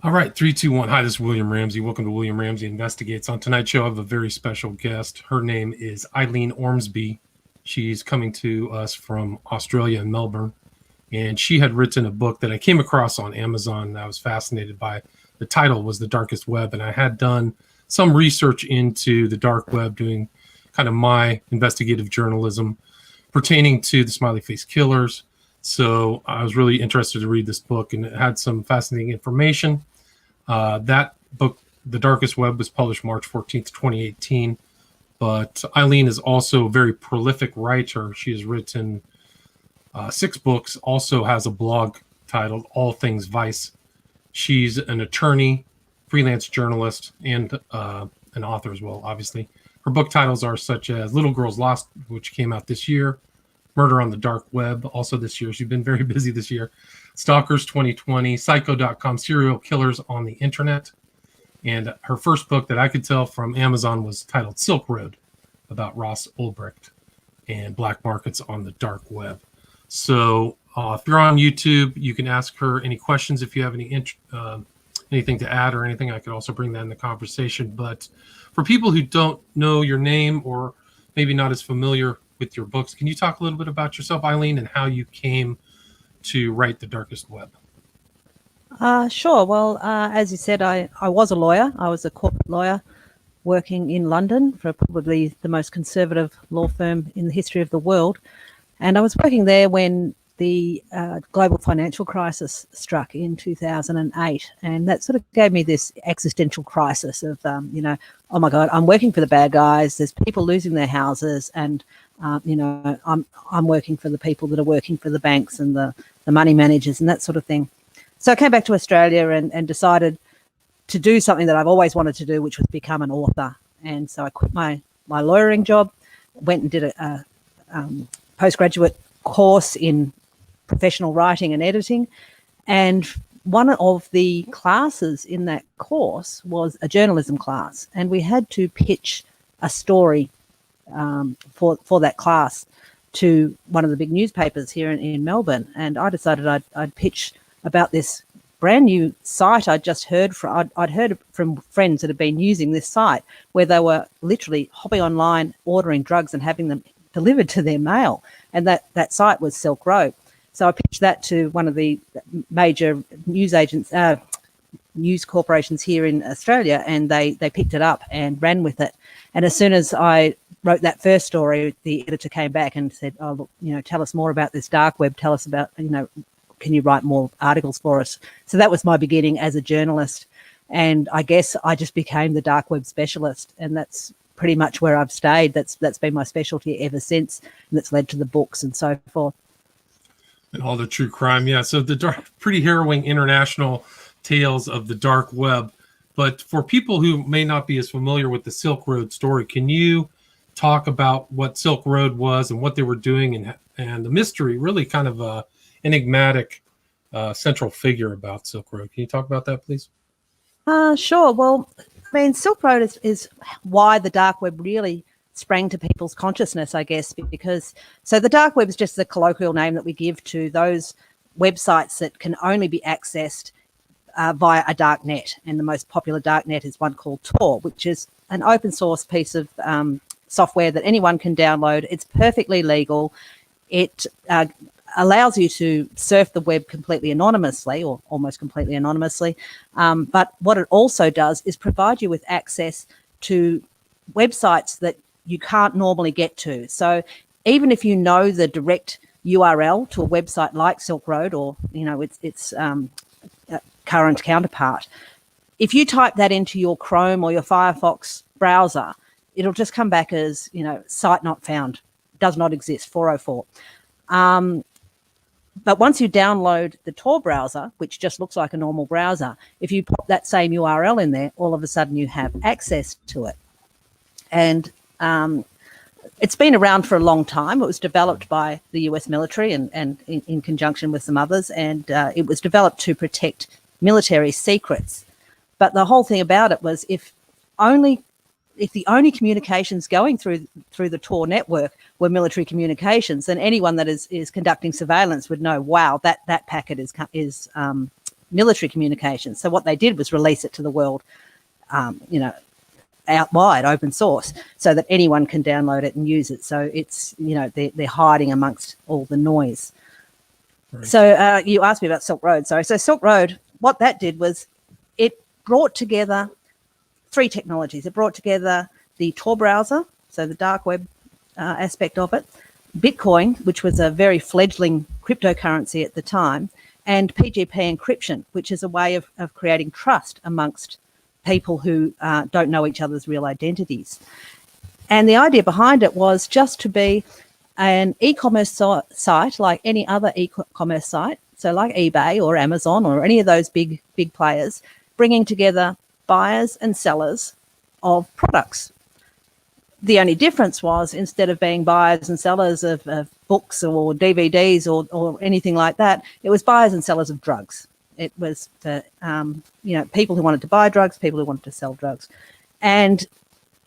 All right, 3, 2, 1. Hi, this is William Ramsey. Welcome to William Ramsey Investigates. On tonight's show, I have a very special guest. Her name is Eileen Ormsby. She's coming to us from Australia and Melbourne. And she had written a book that I came across on Amazon that I was fascinated by. The title was The Darkest Web. And I had done some research into the dark web, doing kind of my investigative journalism pertaining to the smiley face killers. So I was really interested to read this book, and it had some fascinating information. That book, The Darkest Web, was published March 14th, 2018. But Eileen is also a very prolific writer. She has written 6 books, also has a blog titled All Things Vice. She's an attorney, freelance journalist, and an author as well, obviously. Her book titles are such as Little Girls Lost, which came out this year, Murder on the Dark Web, also this year. She's been very busy this year. Stalkers 2020, Psycho.com, Serial Killers on the Internet. And her first book that I could tell from Amazon was titled Silk Road, about Ross Ulbricht and black markets on the dark web. So if you're on YouTube, you can ask her any questions. If you have anything to add or anything, I could also bring that in the conversation. But for people who don't know your name or maybe not as familiar with your books, can you talk a little bit about yourself, Eileen, and how you came to write The Darkest Web? Sure. Well, as you said, I was a lawyer. I was a corporate lawyer working in London for probably the most conservative law firm in the history of the world. And I was working there when the global financial crisis struck in 2008. And that sort of gave me this existential crisis of, oh my God, I'm working for the bad guys. There's people losing their houses, and I'm working for the people that are working for the banks and the money managers and that sort of thing. So I came back to Australia and decided to do something that I've always wanted to do, which was become an author. And so I quit my lawyering job, went and did a postgraduate course in professional writing and editing. And one of the classes in that course was a journalism class. And we had to pitch a story for that class to one of the big newspapers here in Melbourne. And I decided I'd pitch about this brand new site I'd just heard from. I'd heard from friends that had been using this site where they were literally hopping online, ordering drugs and having them delivered to their mail. And that site was Silk Road. So I pitched that to one of the major news corporations here in Australia, and they picked it up and ran with it. And as soon as I wrote that first story, the editor came back and said, oh, look, tell us more about this dark web. Tell us about, can you write more articles for us? So that was my beginning as a journalist. And I guess I just became the dark web specialist. And that's pretty much where I've stayed. That's been my specialty ever since. And that's led to the books and so forth. And all the true crime. Yeah. So pretty harrowing international tales of the dark web. But for people who may not be as familiar with the Silk Road story, can you talk about what Silk Road was and what they were doing and the mystery, really kind of enigmatic central figure about Silk Road? Can you talk about that, please? Sure. Well, I mean, Silk Road is why the dark web really sprang to people's consciousness, I guess, because so the dark web is just the colloquial name that we give to those websites that can only be accessed via a dark net. And the most popular dark net is one called Tor, which is an open source piece of software that anyone can download. It's perfectly legal. It allows you to surf the web completely anonymously, or almost completely anonymously. But what it also does is provide you with access to websites that you can't normally get to. So even if you know the direct URL to a website like Silk Road or, its current counterpart, if you type that into your Chrome or your Firefox browser, it'll just come back as, site not found, does not exist, 404. But once you download the Tor browser, which just looks like a normal browser, if you pop that same URL in there, all of a sudden you have access to it. And it's been around for a long time. It was developed by the US military and in conjunction with some others, and it was developed to protect military secrets. But the whole thing about it was if the only communications going through the Tor network were military communications, then anyone that is conducting surveillance would know, wow, that packet is military communications. So what they did was release it to the world, out wide, open source, so that anyone can download it and use it. So it's, they're hiding amongst all the noise. Right. So you asked me about Silk Road. So Silk Road, what that did was it brought together three technologies. It brought together the Tor browser, so the dark web aspect of it, Bitcoin, which was a very fledgling cryptocurrency at the time, and PGP encryption, which is a way of creating trust amongst people who don't know each other's real identities. And the idea behind it was just to be an e-commerce site like any other e-commerce site, so like eBay or Amazon or any of those big players, bringing together buyers and sellers of products. The only difference was, instead of being buyers and sellers of books or DVDs or anything like that, it was buyers and sellers of drugs. It was for people who wanted to buy drugs, people who wanted to sell drugs. And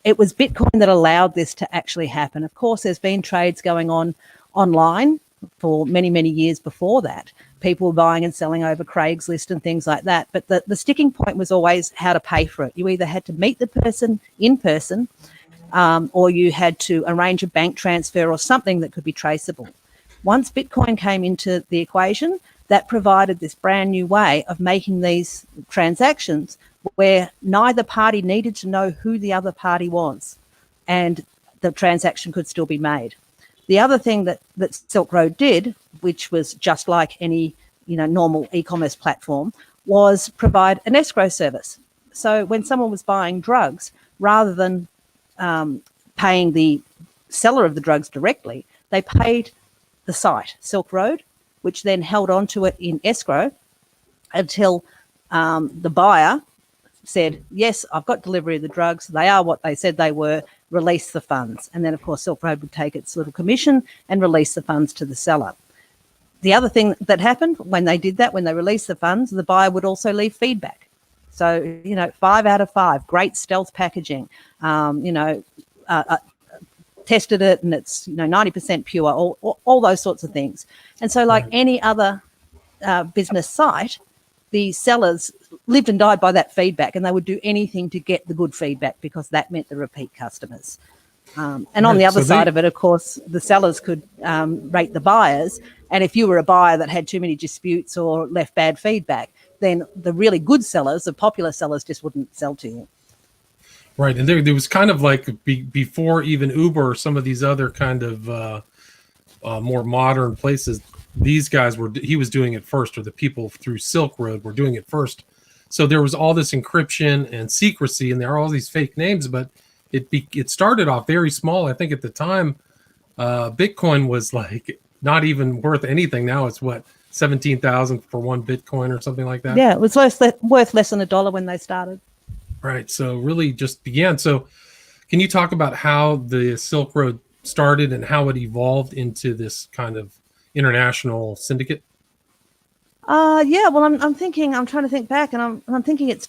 it was Bitcoin that allowed this to actually happen. Of course, there's been trades going on online for many, many years before that. People were buying and selling over Craigslist and things like that. But the sticking point was always how to pay for it. You either had to meet the person in person, or you had to arrange a bank transfer or something that could be traceable. Once Bitcoin came into the equation, that provided this brand new way of making these transactions where neither party needed to know who the other party was, and the transaction could still be made. The other thing that Silk Road did, which was just like any normal e-commerce platform, was provide an escrow service. So when someone was buying drugs, rather than paying the seller of the drugs directly, they paid the site, Silk Road, which then held on to it in escrow until the buyer said, yes, I've got delivery of the drugs, they are what they said they were, release the funds. And then, of course, Silk Road would take its little commission and release the funds to the seller. The other thing that happened when they did that, when they released the funds, the buyer would also leave feedback. So, 5 out of 5, great stealth packaging, tested it and it's 90% pure, all those sorts of things. And so, like any other business site, the sellers lived and died by that feedback, and they would do anything to get the good feedback because that meant the repeat customers. And on the other side of it, of course, the sellers could rate the buyers, and if you were a buyer that had too many disputes or left bad feedback, then the really good sellers, the popular sellers, just wouldn't sell to you. Right, and there was kind of like before even Uber or some of these other kind of more modern places, these guys he was doing it first, or the people through Silk Road were doing it first. So there was all this encryption and secrecy, and there are all these fake names, but it started off very small. I think at the time, Bitcoin was like not even worth anything. Now it's what, 17,000 for one Bitcoin or something like that. Yeah, it was worth less than $1 when they started. Right. So really just began. So can you talk about how the Silk Road started and how it evolved into this kind of international syndicate? Yeah, well, I'm trying to think back, and I'm thinking it's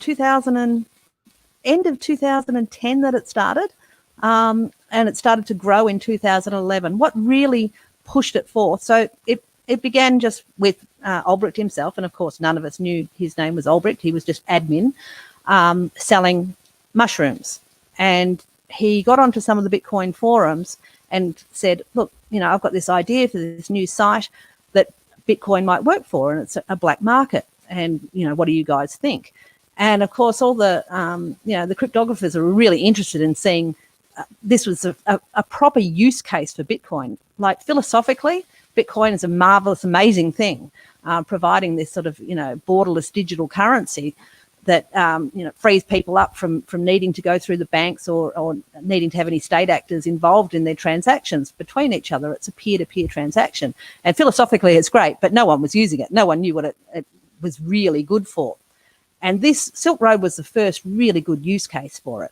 end of 2010 that it started, and it started to grow in 2011. What really pushed it forth? So it began just with Ulbricht himself, and of course none of us knew his name was Ulbricht. He was just admin selling mushrooms, and he got onto some of the Bitcoin forums and said, look, I've got this idea for this new site that Bitcoin might work for, and it's a black market, and what do you guys think? And of course all the the cryptographers are really interested in seeing this was a proper use case for Bitcoin. Like, philosophically, Bitcoin is a marvelous, amazing thing, providing this sort of borderless digital currency that frees people up from needing to go through the banks or needing to have any state actors involved in their transactions between each other. It's a peer-to-peer transaction, and philosophically it's great, but no one was using it. No one knew what it was really good for, and this Silk Road was the first really good use case for it.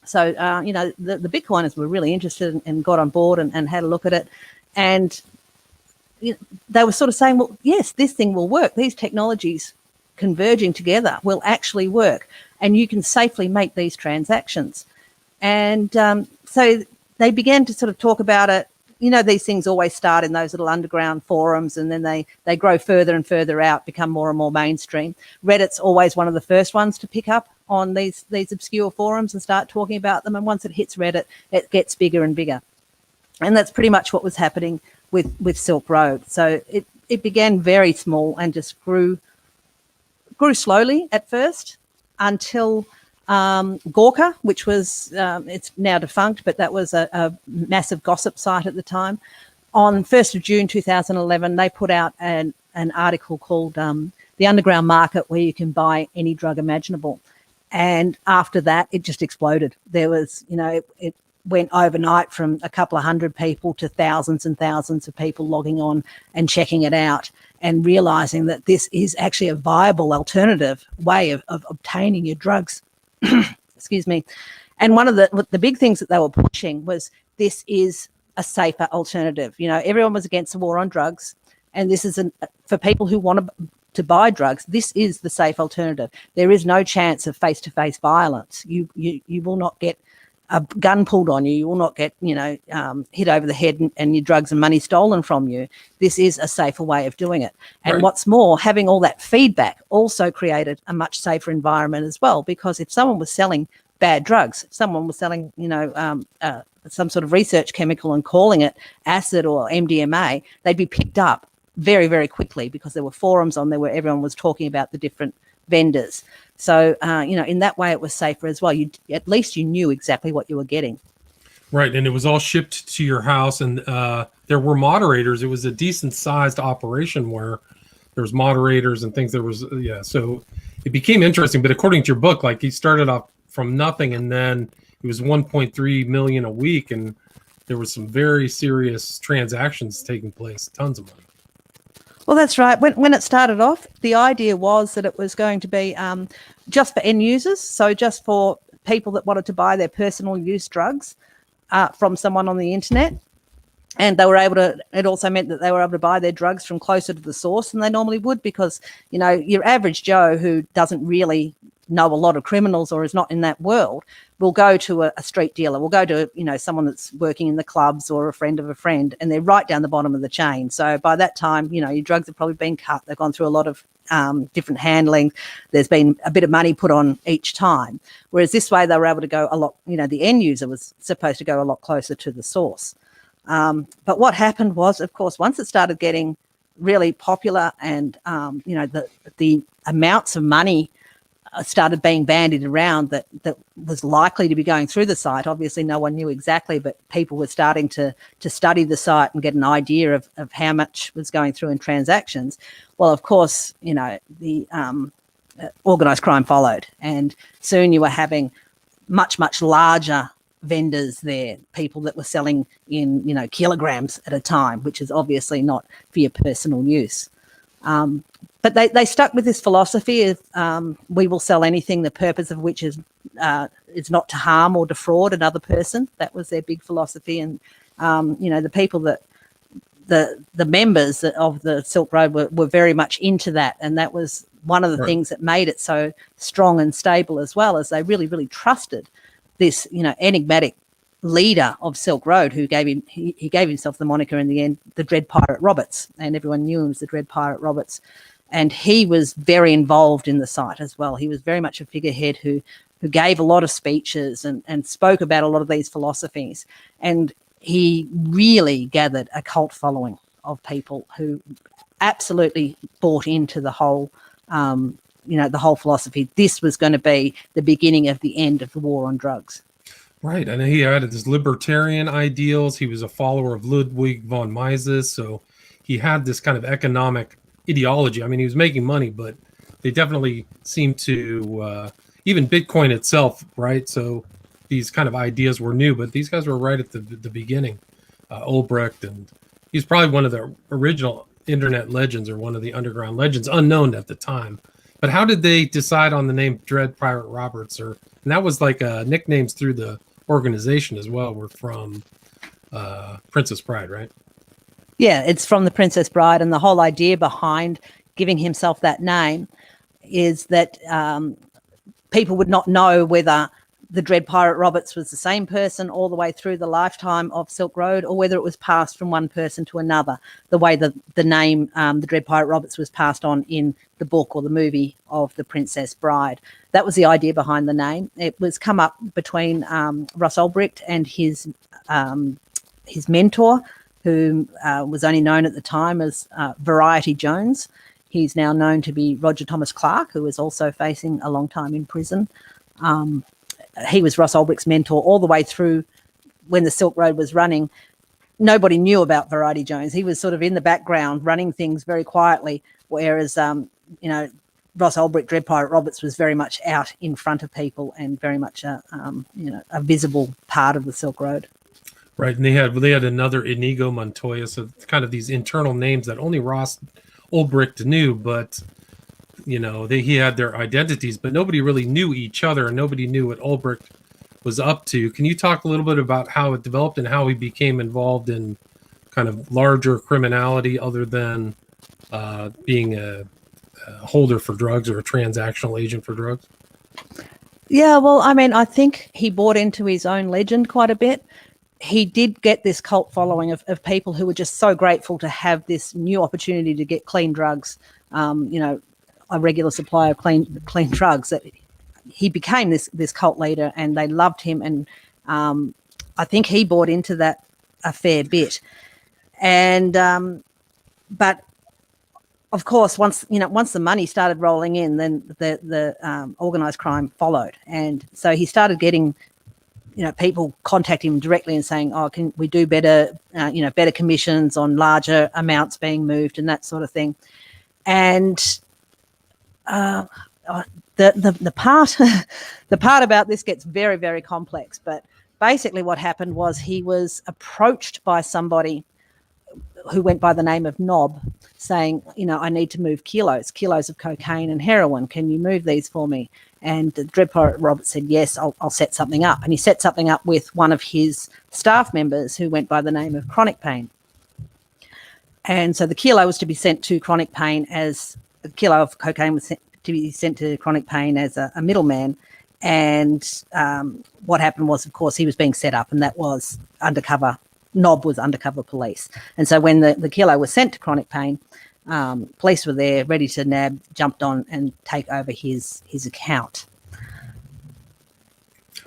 So the Bitcoiners were really interested and got on board and had a look at it, and they were sort of saying, well, yes, this thing will work. These technologies converging together will actually work, and you can safely make these transactions. And so they began to sort of talk about it these things always start in those little underground forums, and then they grow further and further out, become more and more mainstream. Reddit's always one of the first ones to pick up on these obscure forums and start talking about them. And once it hits Reddit, it gets bigger and bigger. And that's pretty much what was happening with Silk Road. So it began very small and just grew slowly at first until Gawker, which was, it's now defunct, but that was a massive gossip site at the time. On 1st of June 2011, they put out an article called The Underground Market, where you can buy any drug imaginable. And after that, it just exploded. There was, it went overnight from a couple of hundred people to thousands and thousands of people logging on and checking it out and realizing that this is actually a viable alternative way of obtaining your drugs. Excuse me. And one of the big things that they were pushing was this is a safer alternative. Everyone was against the war on drugs, and this is for people who want to buy drugs. This is the safe alternative. There is no chance of face-to-face violence. You will not get a gun pulled on you. You will not get hit over the head and your drugs and money stolen from you. This is a safer way of doing it. And right. What's more, having all that feedback also created a much safer environment as well, because if someone was selling bad drugs, if someone was selling some sort of research chemical and calling it acid or MDMA, they'd be picked up very, very quickly, because there were forums on there where everyone was talking about the different vendors. So, in that way it was safer as well. At least you knew exactly what you were getting. Right, and it was all shipped to your house, and there were moderators. It was a decent-sized operation where there was moderators and things. So it became interesting. But according to your book, like, he started off from nothing, and then it was 1.3 million a week, and there was some very serious transactions taking place, tons of money. Well, that's right. When it started off, the idea was that it was going to be just for end users, so just for people that wanted to buy their personal use drugs from someone on the internet. And they were able to, it also meant that they were able to buy their drugs from closer to the source than they normally would, because, your average Joe who doesn't really know a lot of criminals or is not in that world will go to a street dealer, will go to, someone that's working in the clubs or a friend of a friend, and they're right down the bottom of the chain. So by that time, your drugs have probably been cut. They've gone through a lot of different handling. There's been a bit of money put on each time. Whereas this way they were able to go a lot, the end user was supposed to go a lot closer to the source. But what happened was, of course, once it started getting really popular and, the amounts of money started being bandied around that was likely to be going through the site. Obviously, no one knew exactly, but people were starting to study the site and get an idea of how much was going through in transactions. Well, of course, the organised crime followed, and soon you were having much, much larger vendors there, people that were selling in, kilograms at a time, which is obviously not for your personal use. But they stuck with this philosophy of we will sell anything, the purpose of which is not to harm or defraud another person. That was their big philosophy. And, the people that the members of the Silk Road were very much into that. And that was one of the things that made it so strong and stable, as well, as they really, really trusted this, enigmatic leader of Silk Road, who he gave himself the moniker in the end, the Dread Pirate Roberts, and everyone knew him as the Dread Pirate Roberts. And he was very involved in the site as well. He was very much a figurehead who gave a lot of speeches and spoke about a lot of these philosophies. And he really gathered a cult following of people who absolutely bought into the whole, the whole philosophy. This was going to be the beginning of the end of the war on drugs. Right, and he had his libertarian ideals. He was a follower of Ludwig von Mises, so he had this kind of economic ideology. I mean, he was making money, but they definitely seemed to, even Bitcoin itself, right? So these kind of ideas were new, but these guys were right at the beginning. Ulbricht, and he's probably one of the original internet legends, or one of the underground legends, unknown at the time. But how did they decide on the name Dread Pirate Roberts? And that was like nicknames through the organization as well were from Princess Bride, right? Yeah, it's from the Princess Bride, and the whole idea behind giving himself that name is that people would not know whether the Dread Pirate Roberts was the same person all the way through the lifetime of Silk Road, or whether it was passed from one person to another, the way the name, the Dread Pirate Roberts, was passed on in the book or the movie of The Princess Bride. That was the idea behind the name. It was come up between Russ Ulbricht and his mentor, who was only known at the time as Variety Jones. He's now known to be Roger Thomas Clark, who is also facing a long time in prison. He was Russ Ulbricht's mentor all the way through when the Silk Road was running. Nobody knew about Variety Jones. He was sort of in the background running things very quietly, whereas, Russ Ulbricht, Dread Pirate Roberts, was very much out in front of people and very much a visible part of the Silk Road. Right, and they had another Inigo Montoya, so it's kind of these internal names that only Ross Ulbricht knew, but he had their identities, but nobody really knew each other, and nobody knew what Ulbricht was up to. Can you talk a little bit about how it developed and how he became involved in kind of larger criminality other than being a holder for drugs or a transactional agent for drugs? Yeah, well, I mean, I think he bought into his own legend quite a bit. He did get this cult following of people who were just so grateful to have this new opportunity to get clean drugs, a regular supply of clean drugs, that he became this cult leader, and they loved him. And I think he bought into that a fair bit. And but of course, once the money started rolling in, then the organized crime followed, and so he started getting people contacting him directly and saying, "Oh, can we do better? Better commissions on larger amounts being moved and that sort of thing." And the part about this gets very, very complex. But basically, what happened was he was approached by somebody who went by the name of Knob, saying, "I need to move kilos of cocaine and heroin. Can you move these for me?" And the Dread Pirate Robert said, "Yes, I'll set something up." And he set something up with one of his staff members who went by the name of Chronic Pain. And so the kilo was to be sent to Chronic Pain as a kilo of cocaine was to be sent to Chronic Pain as a middleman. And what happened was, of course, he was being set up, and that was undercover. Knob was undercover police. And so when the kilo was sent to Chronic Pain, police were there ready to jumped on and take over his account.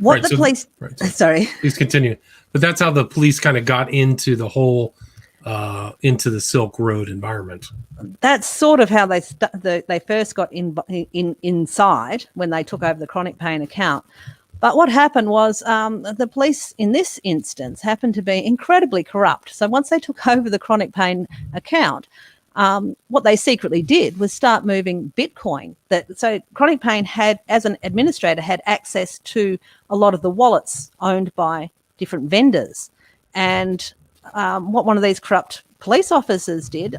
Sorry. Please continue. But that's how the police kind of got into the whole, into the Silk Road environment. That's sort of how they first got inside when they took over the Chronic Pain account. But what happened was the police in this instance happened to be incredibly corrupt. So once they took over the Chronic Pain account, what they secretly did was start moving Bitcoin. So Chronic Pain had, as an administrator, had access to a lot of the wallets owned by different vendors. And what one of these corrupt police officers did,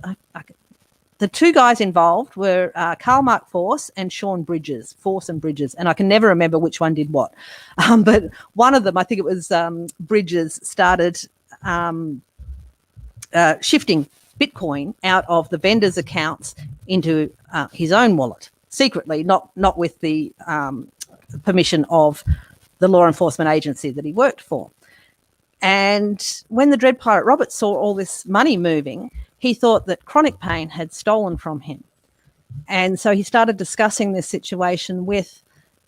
the two guys involved were Karl Mark Force and Sean Bridges, Force and Bridges, and I can never remember which one did what. But one of them, I think it was Bridges, started shifting Bitcoin out of the vendors' accounts into his own wallet, secretly, not with the permission of the law enforcement agency that he worked for. And when the Dread Pirate Robert saw all this money moving, he thought that Chronic Pain had stolen from him. And so he started discussing this situation with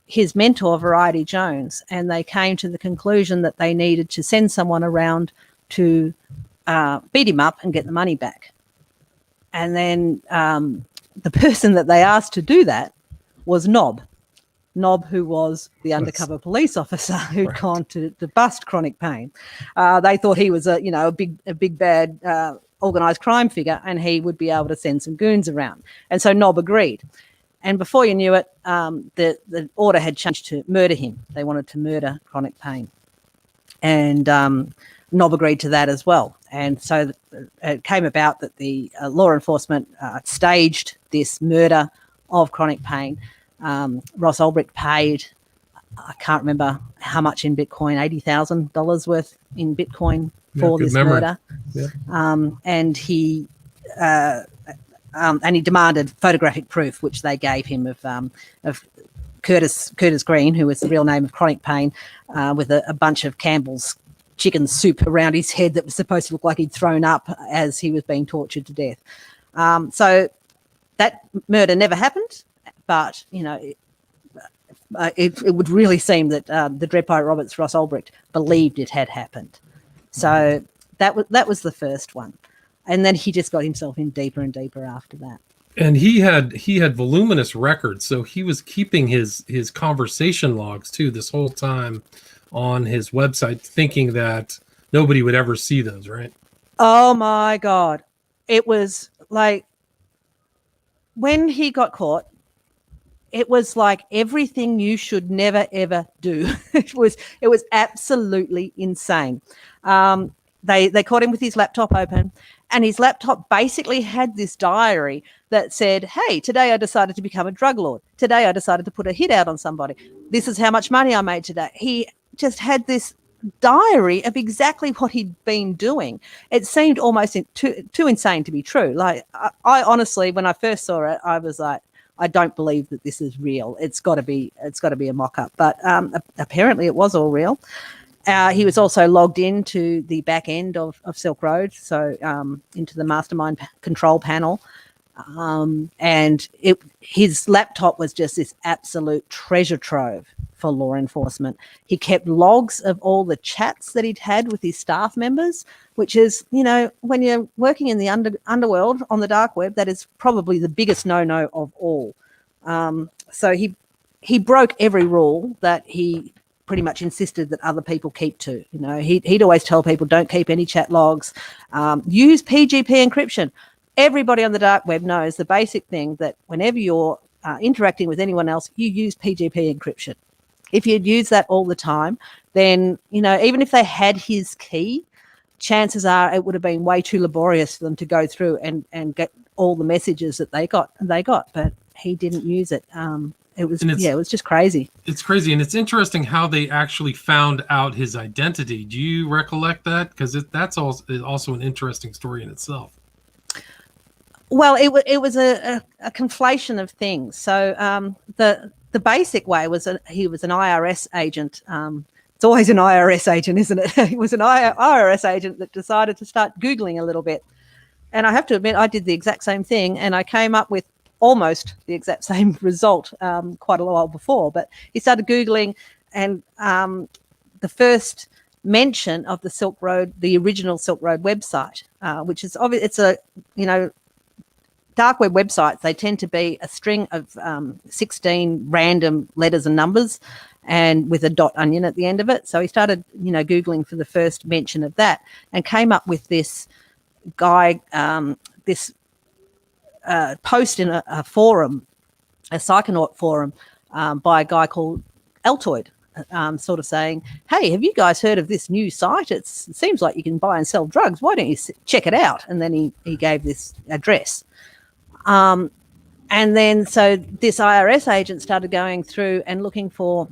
his mentor, Variety Jones, and they came to the conclusion that they needed to send someone around to beat him up and get the money back. And then the person that they asked to do that was Knob, who was the undercover police officer who'd gone to bust Chronic Pain. They thought he was a big bad organised crime figure, and he would be able to send some goons around. And so Knob agreed. And before you knew it, the order had changed to murder him. They wanted to murder Chronic Pain. And Knob agreed to that as well. And so it came about that the law enforcement staged this murder of Chronic Pain. Ross Ulbricht paid, I can't remember how much in Bitcoin, $80,000 worth in Bitcoin for this murder. Yeah. And he demanded photographic proof, which they gave him of Curtis Green, who was the real name of Chronic Pain, with a bunch of Campbell's chicken soup around his head that was supposed to look like he'd thrown up as he was being tortured to death. So that murder never happened, but, you know, it would really seem that the Dread Pirate Roberts, Ross Ulbricht, believed it had happened. So that was the first one. And then he just got himself in deeper and deeper after that. And he had voluminous records, so he was keeping his conversation logs too this whole time on his website, thinking that nobody would ever see those, right? Oh my God. It was like when he got caught, it was like everything you should never ever do. It was absolutely insane. They caught him with his laptop open, and his laptop basically had this diary that said, hey, today I decided to become a drug lord. Today I decided to put a hit out on somebody. This is how much money I made today. He just had this diary of exactly what he'd been doing. It seemed almost too insane to be true. Like I honestly, when I first saw it, I was like, I don't believe that this is real. It's got to be a mock-up. But apparently it was all real. He was also logged into the back end of Silk Road, so into the mastermind control panel. And his laptop was just this absolute treasure trove for law enforcement. He kept logs of all the chats that he'd had with his staff members, which is, you know, when you're working in the underworld on the dark web, that is probably the biggest no-no of all. So he broke every rule that he pretty much insisted that other people keep to. You know, he'd always tell people, don't keep any chat logs, use PGP encryption. Everybody on the dark web knows the basic thing that whenever you're interacting with anyone else, you use PGP encryption. If you'd use that all the time, then, you know, even if they had his key, chances are it would have been way too laborious for them to go through and get all the messages that they got, but he didn't use it. It was just crazy. It's crazy, and it's interesting how they actually found out his identity. Do you recollect that? Because that's also an interesting story in itself. Well, it was a conflation of things. So the basic way was he was an IRS agent. It's always an IRS agent, isn't it? He was an IRS agent that decided to start Googling a little bit. And I have to admit, I did the exact same thing, and I came up with almost the exact same result quite a while before. But he started Googling, and the first mention of the Silk Road, the original Silk Road website, which is obvious, it's a, you know, dark web websites, they tend to be a string of 16 random letters and numbers, and with a .onion at the end of it. So he started, you know, Googling for the first mention of that, and came up with this guy, this post in a forum, a Psychonaut forum, by a guy called Altoid, sort of saying, hey, have you guys heard of this new site? It seems like you can buy and sell drugs. Why don't you check it out? And then he gave this address. And then so this IRS agent started going through and looking for,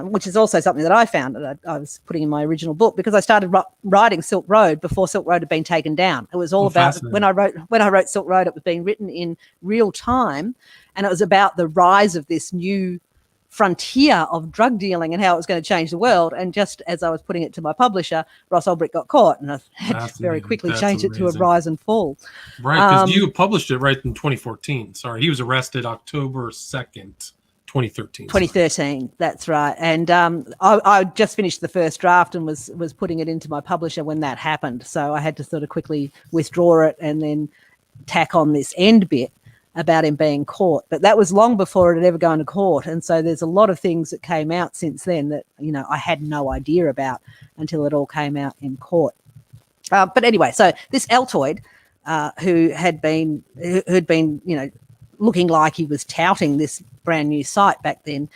which is also something that I found that I was putting in my original book, because I started writing Silk Road before Silk Road had been taken down. It was all about, when I wrote Silk Road, it was being written in real time, and it was about the rise of this new frontier of drug dealing and how it was going to change the world. And just as I was putting it to my publisher, Ross Ulbricht got caught, and I had to very quickly change it to a rise and fall. Right, because you published it right in 2014. Sorry, he was arrested October 2nd, 2013. 2013, that's right. And I just finished the first draft and was putting it into my publisher when that happened. So I had to sort of quickly withdraw it and then tack on this end bit about him being caught. But that was long before it had ever gone to court. And so there's a lot of things that came out since then that, you know, I had no idea about until it all came out in court. But anyway, so this Altoid, who had been, you know, looking like he was touting this brand new site back then,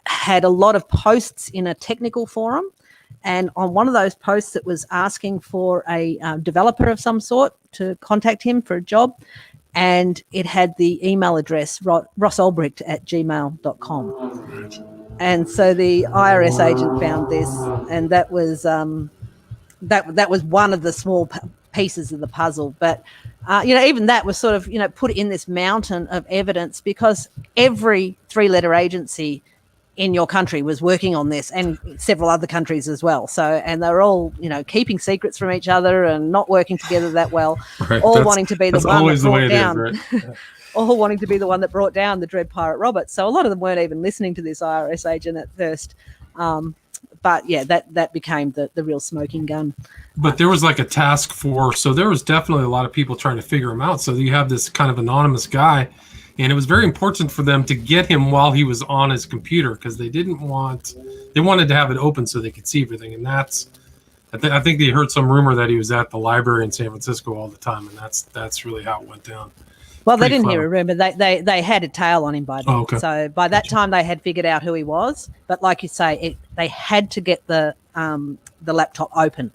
had a lot of posts in a technical forum. And on one of those posts, it was asking for a developer of some sort to contact him for a job. And it had the email address rossolbricht@gmail.com. And so the IRS agent found this, and that was that was one of the small pieces of the puzzle. But, even that was sort of, put in this mountain of evidence, because every three-letter agency in your country was working on this, and several other countries as well. So, and they're all, keeping secrets from each other and not working together that well, Right. all wanting to be the one that brought down, right? Yeah. all wanting to be the one that brought down the Dread Pirate Roberts. So a lot of them weren't even listening to this IRS agent at first. But yeah, that became the real smoking gun. But there was like a task force, so there was definitely a lot of people trying to figure him out. So you have this kind of anonymous guy, and it was very important for them to get him while he was on his computer, because they wanted to have it open so they could see everything. And I think they heard some rumor that he was at the library in San Francisco all the time, and that's really how it went down. Well, they didn't hear a rumor. They had a tail on him by then. Oh, okay. So by that time, they had figured out who he was. But like you say, they had to get the laptop open.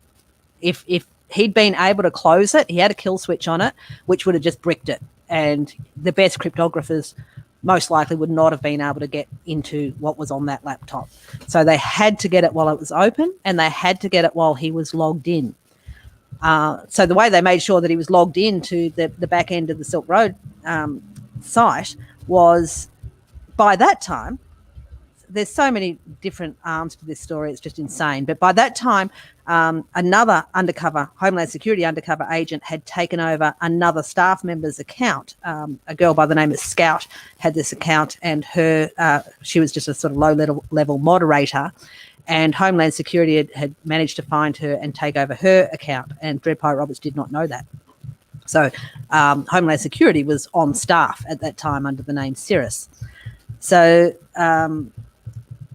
If he'd been able to close it, he had a kill switch on it, which would have just bricked it. And the best cryptographers most likely would not have been able to get into what was on that laptop. So they had to get it while it was open, and they had to get it while he was logged in. So the way they made sure that he was logged into the back end of the Silk Road site was, by that time, there's so many different arms to this story, it's just insane. But by that time, another Homeland Security undercover agent had taken over another staff member's account. A girl by the name of Scout had this account, and she was just a sort of low-level moderator. And Homeland Security had managed to find her and take over her account, and Dread Pirate Roberts did not know that. So Homeland Security was on staff at that time under the name Cirrus. So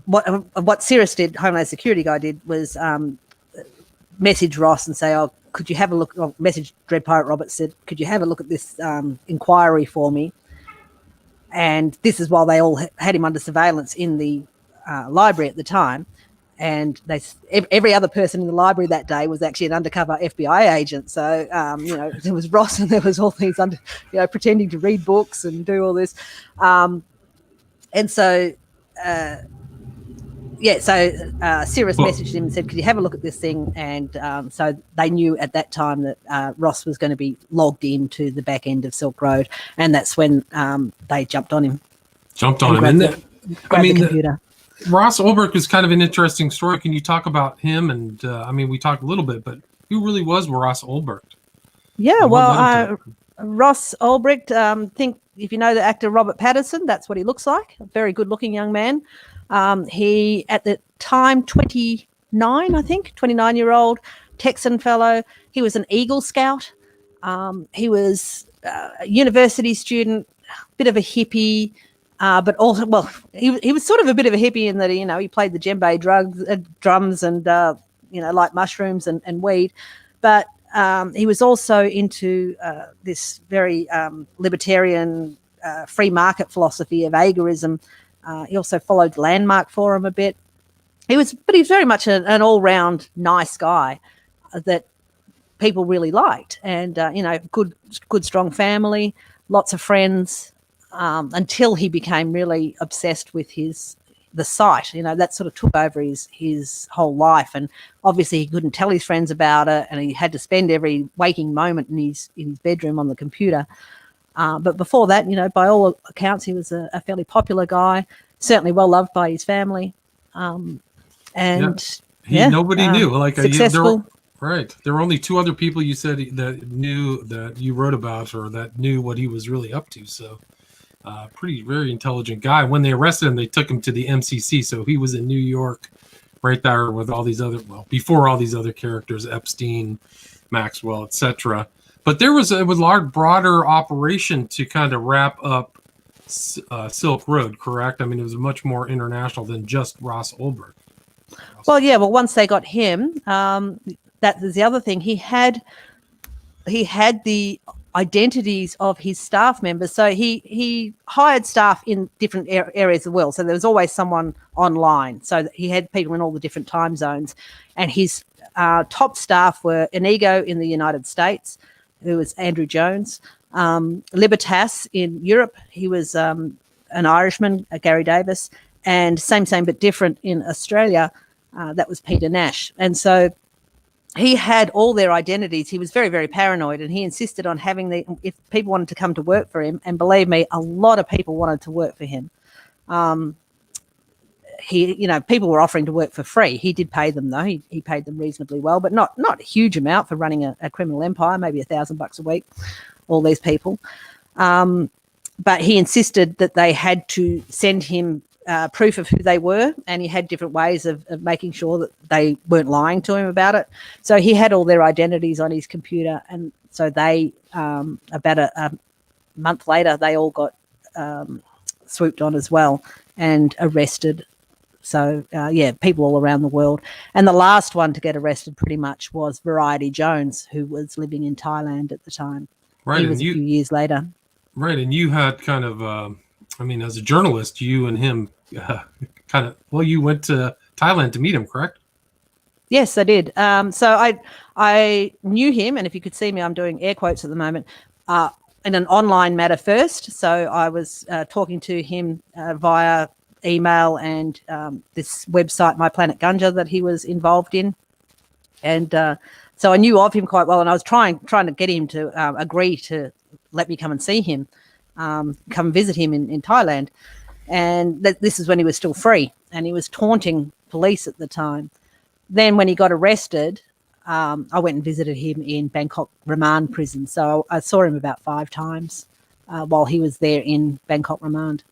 what Cirrus did, Homeland Security guy did, was message Ross and say, "Oh, could you have a look?" Or message Dread Pirate Roberts said, "Could you have a look at this inquiry for me?" And this is while they all had him under surveillance in the library at the time. And every other person in the library that day was actually an undercover FBI agent. So, there was Ross, and there was all these pretending to read books and do all this. And so, Cirrus messaged him and said, "Could you have a look at this thing?" And so they knew at that time that Ross was going to be logged into the back end of Silk Road. And that's when they jumped on him. And the computer. Ross Oldbrook is kind of an interesting story. Can you talk about him? And we talked a little bit, but who really was Ross Ulbricht? Yeah, well, Ross Ulbricht, think if you know the actor Robert Pattinson, that's what he looks like. A very good-looking young man. He, at the time, 29-year-old Texan fellow. He was an Eagle Scout. He was a university student, bit of a hippie. But also, well, he was sort of a bit of a hippie in that he played the djembe drums and like mushrooms and weed, but he was also into this very libertarian free market philosophy of agorism. He also followed Landmark Forum a bit. He was very much an all-round nice guy that people really liked, and good strong family, lots of friends. Until he became really obsessed with the site, that sort of took over his whole life, and obviously he couldn't tell his friends about it, and he had to spend every waking moment in his bedroom on the computer. But before that, by all accounts, he was a fairly popular guy, certainly well loved by his family, nobody knew, successful. Right. There were only two other people you said that knew, that you wrote about, or that knew what he was really up to. So. Very intelligent guy. When they arrested him, they took him to the MCC. So he was in New York, right there with all these before all these other characters, Epstein, Maxwell, etc. But there was a broader operation to kind of wrap up Silk Road, correct? It was much more international than just Ross Ulbricht. Well, yeah. Well, once they got him, that was the other thing. He had the identities of his staff members. So he hired staff in different areas of the world. So there was always someone online. So he had people in all the different time zones. And his top staff were Inigo in the United States, who was Andrew Jones. Libertas in Europe, he was an Irishman, Gary Davis. And same but different in Australia, that was Peter Nash. And so he had all their identities. He was very, very paranoid, and he insisted on having if people wanted to come to work for him, and believe me, a lot of people wanted to work for him. People were offering to work for free. He did pay them though. He paid them reasonably well, but not a huge amount for running a criminal empire, maybe $1,000 a week, all these people. But he insisted that they had to send him proof of who they were, and he had different ways of making sure that they weren't lying to him about it. So he had all their identities on his computer, and so they, about a month later, they all got swooped on as well and arrested. So, people all around the world. And the last one to get arrested pretty much was Variety Jones, who was living in Thailand at the time. Right. He was a few years later. Right. And you had kind of, as a journalist, you and him you went to Thailand to meet him, correct? Yes, I did. So I knew him, and if you could see me, I'm doing air quotes at the moment, in an online matter first. So I was talking to him via email and this website, My Planet Gunja, that he was involved in. And so I knew of him quite well, and I was trying to get him to agree to let me come and see him, come visit him in Thailand. And this is when he was still free, and he was taunting police at the time. Then when he got arrested, I went and visited him in Bangkok remand prison. So I saw him about 5 times while he was there in Bangkok remand.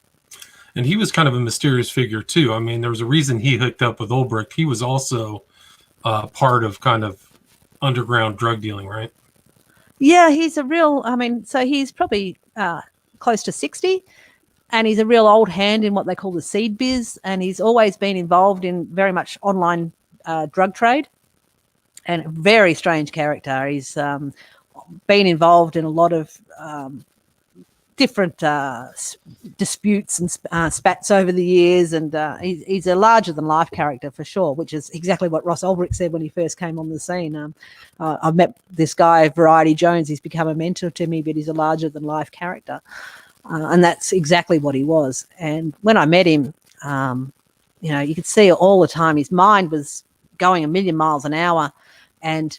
And he was kind of a mysterious figure too. I mean, there was a reason he hooked up with Ulbricht. He was also part of kind of underground drug dealing, right? Yeah, he's a real, so he's probably close to 60, and he's a real old hand in what they call the seed biz, and he's always been involved in very much online drug trade, and a very strange character. He's been involved in a lot of different disputes and spats over the years, and he's a larger-than-life character for sure, which is exactly what Ross Ulbricht said when he first came on the scene. I've met this guy, Variety Jones. He's become a mentor to me, but he's a larger-than-life character, and that's exactly what he was. And when I met him, you could see all the time his mind was going a million miles an hour, and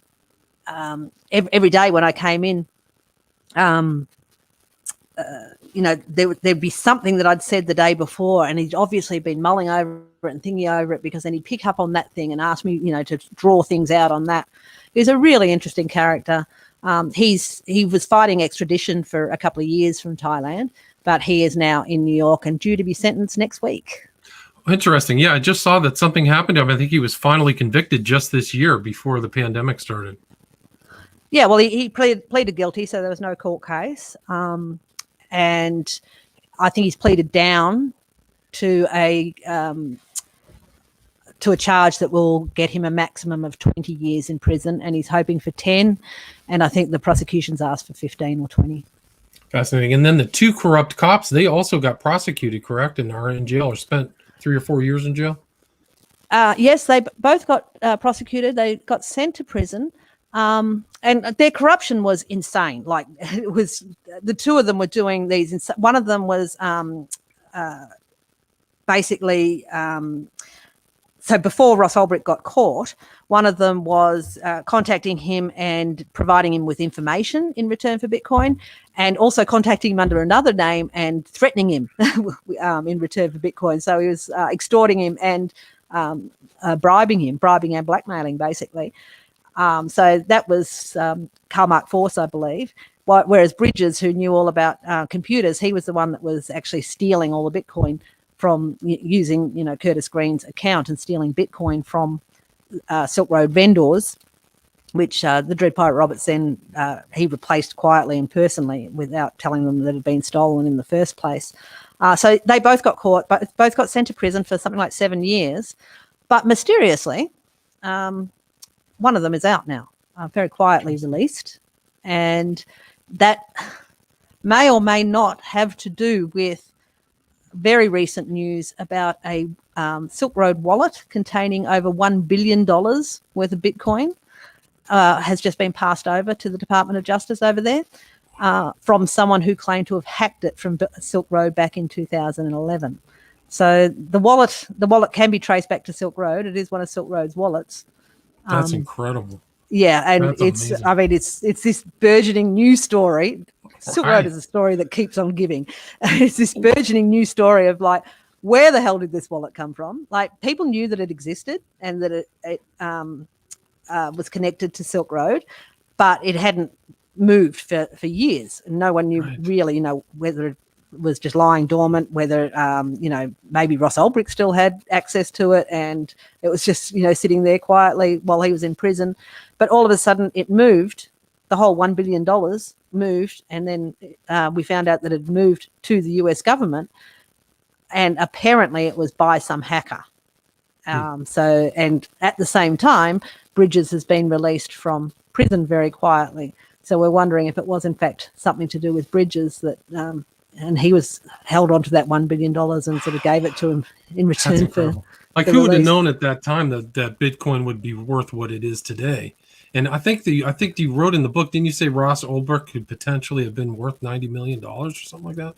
every day when I came in, there'd be something that I'd said the day before, and he'd obviously been mulling over it and thinking over it, because then he'd pick up on that thing and ask me, to draw things out on that. He's a really interesting character. He was fighting extradition for a couple of years from Thailand, but he is now in New York and due to be sentenced next week. Interesting. Yeah, I just saw that something happened to him. I think he was finally convicted just this year before the pandemic started. Yeah, well, he pleaded guilty, so there was no court case. And I think he's pleaded down to a charge that will get him a maximum of 20 years in prison, and he's hoping for 10, and I think the prosecution's asked for 15 or 20. Fascinating. And then the 2 corrupt cops, they also got prosecuted, correct, and are in jail or spent 3 or 4 years in jail? Yes, they both got prosecuted. They got sent to prison. And their corruption was insane. Like, it was, the 2 of them were doing these. One of them was basically, so before Ross Ulbricht got caught, one of them was contacting him and providing him with information in return for Bitcoin, and also contacting him under another name and threatening him in return for Bitcoin. So he was extorting him and bribing and blackmailing, basically. So that was Karl Mark Force, I believe. Whereas Bridges, who knew all about computers, he was the one that was actually stealing all the Bitcoin from using, Curtis Green's account and stealing Bitcoin from Silk Road vendors, which the Dread Pirate Roberts then he replaced quietly and personally without telling them that it had been stolen in the first place. So they both got caught, but both got sent to prison for something like 7 years. But mysteriously, one of them is out now, very quietly released, and that may or may not have to do with very recent news about a Silk Road wallet containing over $1 billion worth of Bitcoin has just been passed over to the Department of Justice over there from someone who claimed to have hacked it from Silk Road back in 2011. So the wallet can be traced back to Silk Road. It is one of Silk Road's wallets. That's incredible. Yeah, and That's amazing. I mean, it's this burgeoning news story. Silk Road Right. is a story that keeps on giving. It's this burgeoning news story of like, where the hell did this wallet come from? Like, people knew that it existed and that it was connected to Silk Road, but it hadn't moved for years. And no one knew really, whether it was just lying dormant, whether, maybe Ross Ulbricht still had access to it and it was just, sitting there quietly while he was in prison. But all of a sudden it moved, the whole $1 billion moved. And then we found out that it moved to the US government. And apparently it was by some hacker. And at the same time, Bridges has been released from prison very quietly. So we're wondering if it was in fact something to do with Bridges that, and he was held onto that $1 billion and sort of gave it to him in return for. Like, who would have known at that time that Bitcoin would be worth what it is today? And I think you wrote in the book, didn't you say Ross Oldbrook could potentially have been worth $90 million or something like that?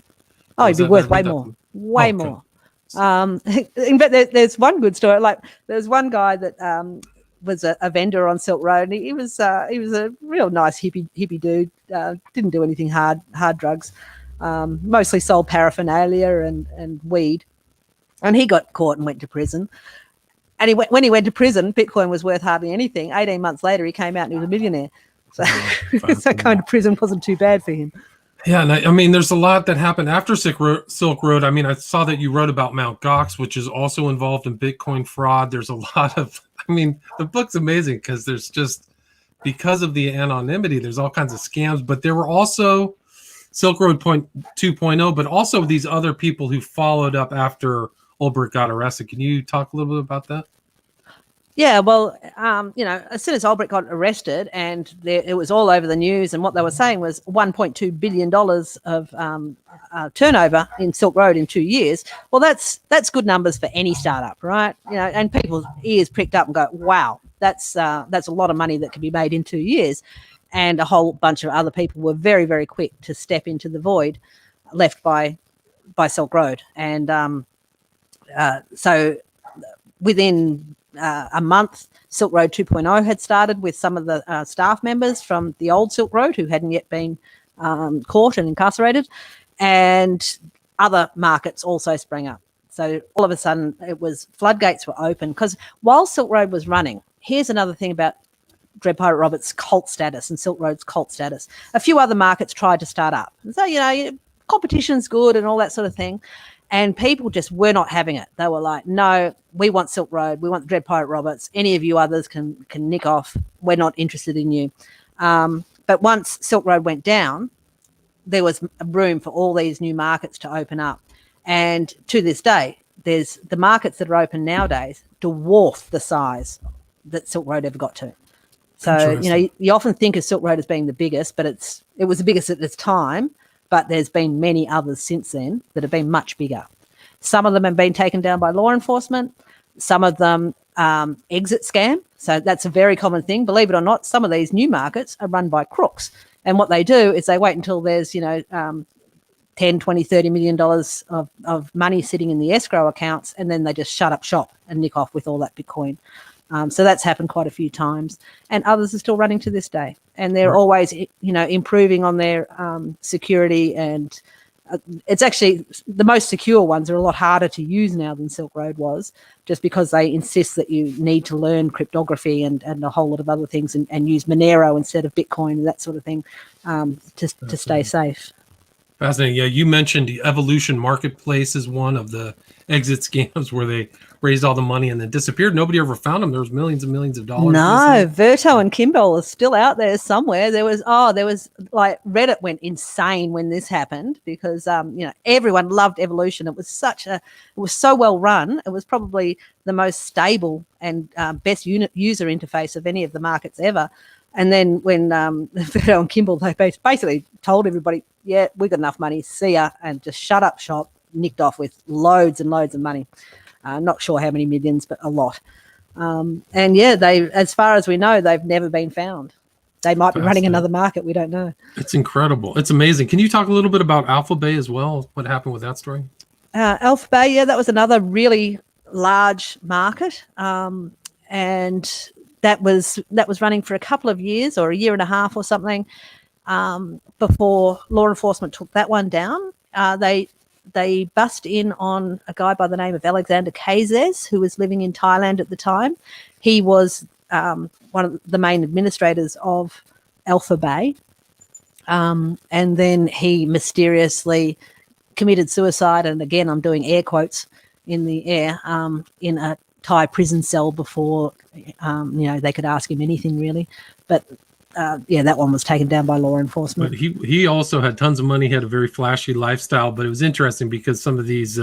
Oh, he'd be worth way more. Way more. In fact, there's one good story. Like, there's one guy that was a vendor on Silk Road, and he was a real nice hippie dude. Didn't do anything hard drugs. Mostly sold paraphernalia and weed. And he got caught and went to prison. And when he went to prison, Bitcoin was worth hardly anything. 18 months later, he came out and he was a millionaire. So, so going to prison wasn't too bad for him. Yeah, and I mean, there's a lot that happened after Silk Road. I mean, I saw that you wrote about Mt. Gox, which is also involved in Bitcoin fraud. There's a lot of, I mean, the book's amazing because there's just, because of the anonymity, there's all kinds of scams. But there were also Silk Road 2.0, but also these other people who followed up after Ulbricht got arrested. Can you talk a little bit about that? Yeah, well, as soon as Ulbricht got arrested and it was all over the news, and what they were saying was $1.2 billion of turnover in Silk Road in 2 years. Well, that's good numbers for any startup, right? And people's ears pricked up and go, wow, that's a lot of money that can be made in 2 years. And a whole bunch of other people were very, very quick to step into the void left by Silk Road. And so within a month, Silk Road 2.0 had started with some of the staff members from the old Silk Road who hadn't yet been caught and incarcerated, and other markets also sprang up. So all of a sudden, it was floodgates were open because while Silk Road was running, here's another thing about Dread Pirate Roberts' cult status and Silk Road's cult status. A few other markets tried to start up. So, competition's good and all that sort of thing. And people just were not having it. They were like, no, we want Silk Road. We want Dread Pirate Roberts. Any of you others can nick off. We're not interested in you. But once Silk Road went down, there was room for all these new markets to open up. And to this day, there's the markets that are open nowadays dwarf the size that Silk Road ever got to. So, you often think of Silk Road as being the biggest, but it was the biggest at its time. But there's been many others since then that have been much bigger. Some of them have been taken down by law enforcement. Some of them exit scam. So that's a very common thing. Believe it or not, some of these new markets are run by crooks. And what they do is they wait until there's, $10, $20, $30 million of money sitting in the escrow accounts, and then they just shut up shop and nick off with all that Bitcoin. So that's happened quite a few times, and others are still running to this day. And they're always, improving on their security. And it's actually the most secure ones are a lot harder to use now than Silk Road was, just because they insist that you need to learn cryptography and a whole lot of other things and use Monero instead of Bitcoin and that sort of thing to stay safe. Fascinating. Yeah, you mentioned the Evolution Marketplace is one of the exit scams where they raised all the money and then disappeared. Nobody ever found them. There was millions and millions of dollars. No, Verto and Kimball are still out there somewhere. There was like Reddit went insane when this happened because everyone loved Evolution. It was so well run. It was probably the most stable and best user interface of any of the markets ever. And then when Verto and Kimball, they basically told everybody, yeah, we got enough money, see ya, and just shut up shop, nicked off with loads and loads of money. Not sure how many millions, but a lot. And yeah, as far as we know, they've never been found. They might be running another market. We don't know. It's incredible. It's amazing. Can you talk a little bit about Alpha Bay as well? What happened with that story? Alpha Bay, yeah, that was another really large market. And that was running for a couple of years or a year and a half or something before law enforcement took that one down. They bust in on a guy by the name of Alexander Kazes, who was living in Thailand at the time. He was one of the main administrators of Alpha Bay. And then he mysteriously committed suicide, and again, I'm doing air quotes in the air, in a Thai prison cell before, they could ask him anything really. But that one was taken down by law enforcement. But he also had tons of money. He had a very flashy lifestyle. But it was interesting because some of these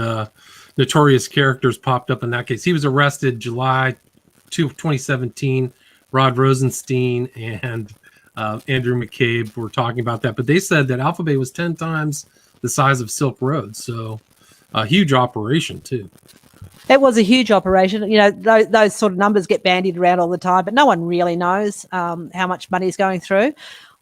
notorious characters popped up in that case. He was arrested July 2017. Rod Rosenstein and Andrew McCabe were talking about that. But they said that Alpha Bay was 10 times the size of Silk Road. So a huge operation too. It was a huge operation. Those sort of numbers get bandied around all the time, but no one really knows how much money is going through.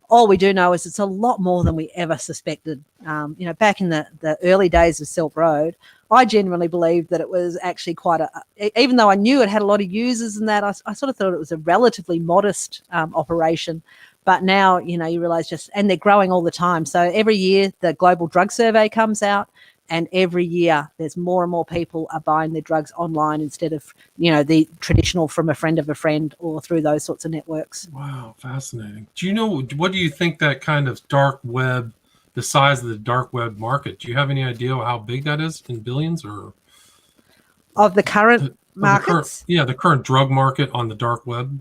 All we do know is it's a lot more than we ever suspected. Back in the early days of Silk Road, I genuinely believed that it was actually quite even though I knew it had a lot of users and that, I sort of thought it was a relatively modest operation. But now, you realize and they're growing all the time. So every year the Global Drug Survey comes out, and every year there's more and more people are buying their drugs online instead of, the traditional from a friend of a friend or through those sorts of networks. Wow, fascinating. What do you think that kind of dark web, the size of the dark web market, do you have any idea how big that is in billions or? Of the current markets? The current drug market on the dark web.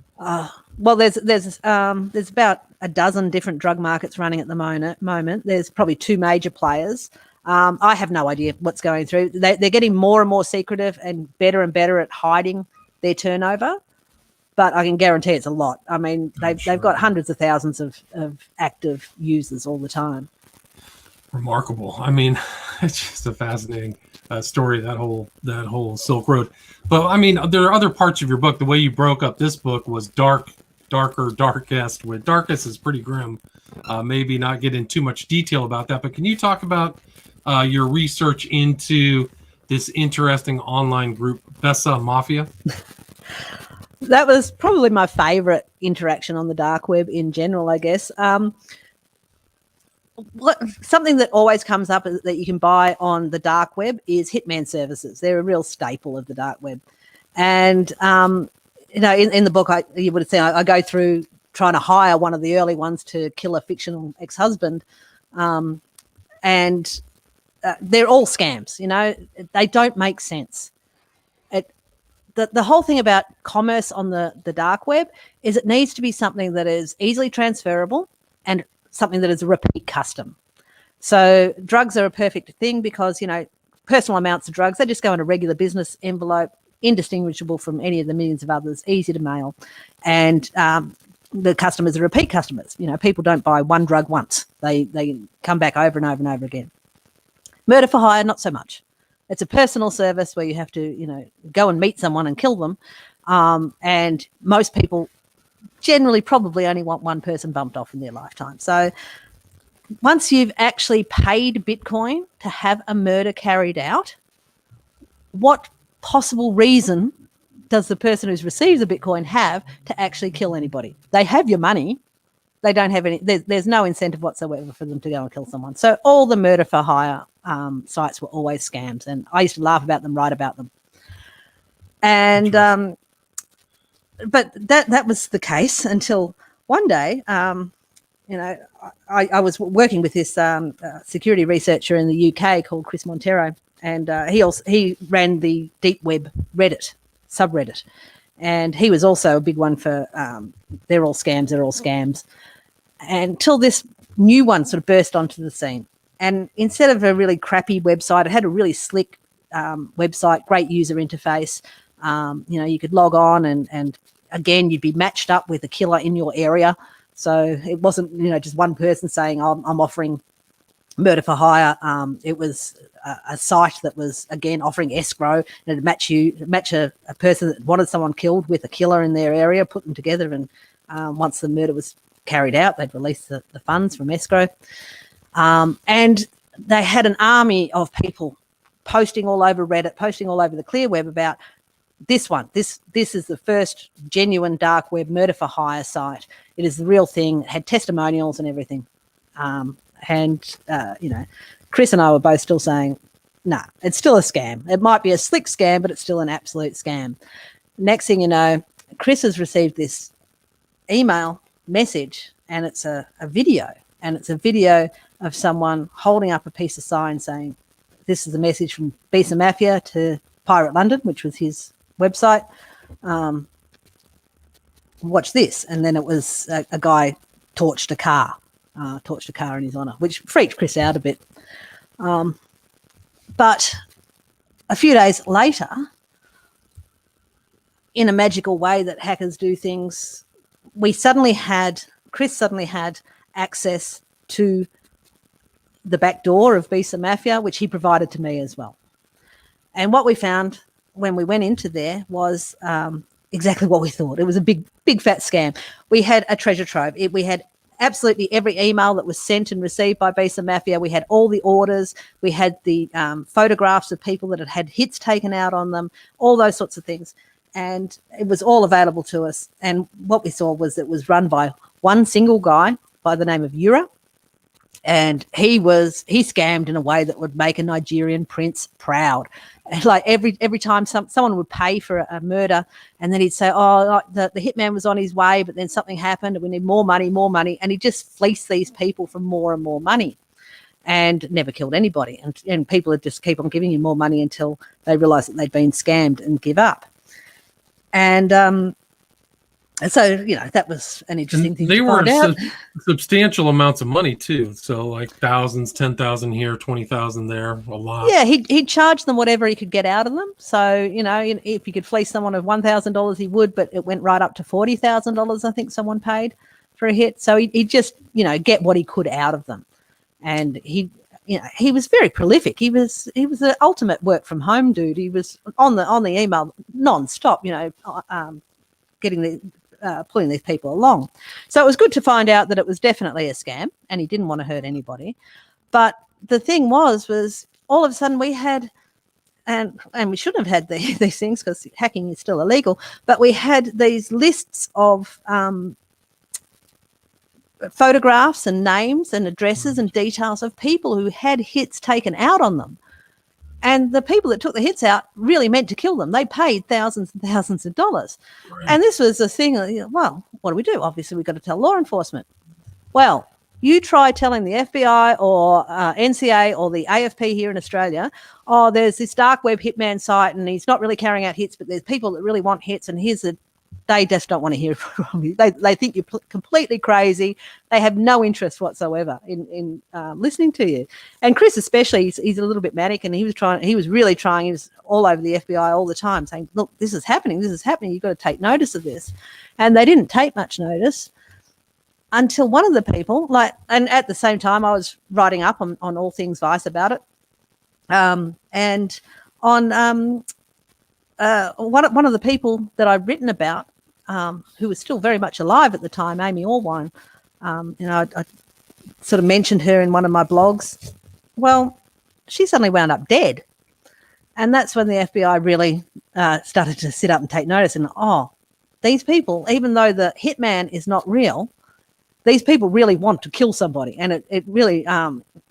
Well, there's about a dozen different drug markets running at the moment. There's probably two major players. I have no idea what's going through. They're getting more and more secretive and better at hiding their turnover, but I can guarantee it's a lot. I mean, they've got hundreds of thousands of active users all the time. Remarkable. I mean, it's just a fascinating story, that whole Silk Road. But I mean, there are other parts of your book. The way you broke up this book was darker, darkest. Where darkest is pretty grim. Maybe not get in too much detail about that, but can you talk about your research into this interesting online group, Bessa Mafia? That was probably my favorite interaction on the dark web in general, I guess. Something that always comes up that you can buy on the dark web is hitman services. They're a real staple of the dark web. And, in the book, you would have seen I go through trying to hire one of the early ones to kill a fictional ex-husband. And they're all scams, they don't make sense. The whole thing about commerce on the dark web is it needs to be something that is easily transferable and something that is a repeat custom. So drugs are a perfect thing because, personal amounts of drugs, they just go in a regular business envelope, indistinguishable from any of the millions of others, easy to mail. And the customers are repeat customers. People don't buy one drug once. They come back over and over and over again. Murder for hire, not so much. It's a personal service where you have to, go and meet someone and kill them. And most people generally probably only want one person bumped off in their lifetime. So once you've actually paid Bitcoin to have a murder carried out, what possible reason does the person who's received the Bitcoin have to actually kill anybody? They have your money. They don't have any, there's no incentive whatsoever for them to go and kill someone. So all the murder for hire sites were always scams, and I used to laugh about them, write about them. And but that was the case until one day, I was working with this security researcher in the UK called Chris Montero, and he ran the deep web Reddit subreddit, and he was also a big one for they're all scams, until this new one sort of burst onto the scene. And instead of a really crappy website, it had a really slick website, great user interface. You could log on and again, you'd be matched up with a killer in your area. So it wasn't, just one person saying, oh, I'm offering murder for hire. It was a site that was, again, offering escrow, and it'd match a person that wanted someone killed with a killer in their area, put them together. And once the murder was carried out, they'd release the funds from escrow. And they had an army of people posting all over Reddit, posting all over the clear web about this one, this is the first genuine dark web murder for hire site. It is the real thing. It had testimonials and everything. Chris and I were both still saying, nah, it's still a scam. It might be a slick scam, but it's still an absolute scam. Next thing you know, Chris has received this email message, and it's a video, and it's a video of someone holding up a piece of sign saying, this is a message from Bisa Mafia to Pirate London, which was his website. Watch this. And then it was a guy torched a car in his honour, which freaked Chris out a bit. But a few days later, in a magical way that hackers do things, Chris suddenly had access to the back door of Bisa Mafia, which he provided to me as well. And what we found when we went into there was exactly what we thought. It was a big fat scam. We had a treasure trove. We had absolutely every email that was sent and received by Bisa Mafia. We had all the orders. We had the photographs of people that had had hits taken out on them, all those sorts of things. And it was all available to us. And what we saw was it was run by one single guy by the name of Ura. And he scammed in a way that would make a Nigerian prince proud. And like every time someone would pay for a murder, and then he'd say, oh, the hitman was on his way, but then something happened and we need more money. And he just fleeced these people for more and more money and never killed anybody. And people would just keep on giving him more money until they realised that they'd been scammed and give up. And so, that was an interesting thing to find out. They were substantial amounts of money, too. So, like thousands, 10,000 here, 20,000 there, a lot. Yeah, he'd charge them whatever he could get out of them. So, if he could fleece someone of $1,000, he would, but it went right up to $40,000, I think someone paid for a hit. So he'd just, get what he could out of them. And he was very prolific. He was the ultimate work from home dude. He was on the email non-stop, pulling these people along. So it was good to find out that it was definitely a scam and he didn't want to hurt anybody. But the thing was all of a sudden we had, and we shouldn't have had these things because hacking is still illegal, but we had these lists of photographs and names and addresses and details of people who had hits taken out on them. And the people that took the hits out really meant to kill them. They paid thousands and thousands of dollars. Right. And this was the thing, well, what do we do? Obviously, we've got to tell law enforcement. Well, you try telling the FBI or NCA or the AFP here in Australia, oh, there's this dark web hitman site and he's not really carrying out hits, but there's people that really want hits, and they just don't want to hear from you. They think you're completely crazy. They have no interest whatsoever in listening to you. And Chris especially, he's a little bit manic, and he was really trying. He was all over the FBI all the time saying, look, this is happening. You've got to take notice of this. And they didn't take much notice until one of the people, and at the same time I was writing up on All Things Vice about it. And on one of the people that I'd written about, who was still very much alive at the time, Amy Orwine, I sort of mentioned her in one of my blogs. Well, she suddenly wound up dead. And that's when the FBI really started to sit up and take notice. And, these people, even though the hitman is not real, these people really want to kill somebody. And it really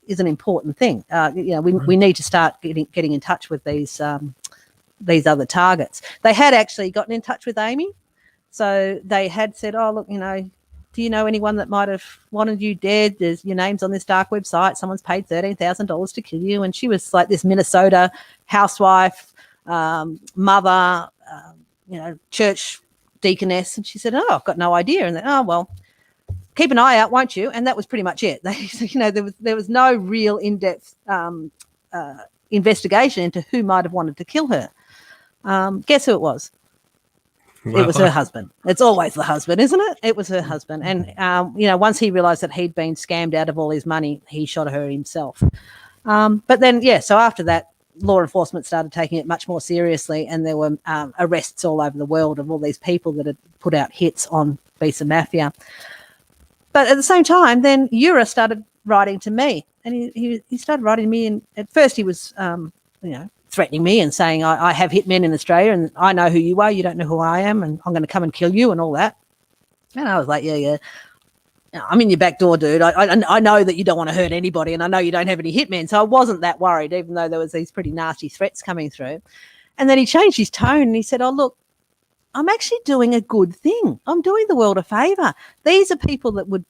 is an important thing. We need to start getting in touch with these other targets. They had actually gotten in touch with Amy. So they had said, oh, look, do you know anyone that might have wanted you dead? There's your name's on this dark website. Someone's paid $13,000 to kill you. And she was like this Minnesota housewife, mother, church deaconess. And she said, oh, I've got no idea. And then, oh, well, keep an eye out, won't you? And that was pretty much it. There was no real in-depth investigation into who might have wanted to kill her. Guess who it was? Well, it was her husband. It's always the husband, isn't it? It was her husband. And, once he realised that he'd been scammed out of all his money, he shot her himself. But then, so after that, law enforcement started taking it much more seriously, and there were arrests all over the world of all these people that had put out hits on Bisa Mafia. But at the same time, then Ura started writing to me, and he started writing to me. And at first he was, threatening me and saying, I have hitmen in Australia and I know who you are, you don't know who I am, and I'm going to come and kill you and all that. And I was like, yeah. I'm in your back door, dude. I know that you don't want to hurt anybody, and I know you don't have any hitmen. So I wasn't that worried, even though there was these pretty nasty threats coming through. And then he changed his tone and he said, oh, look, I'm actually doing a good thing. I'm doing the world a favour. These are people that would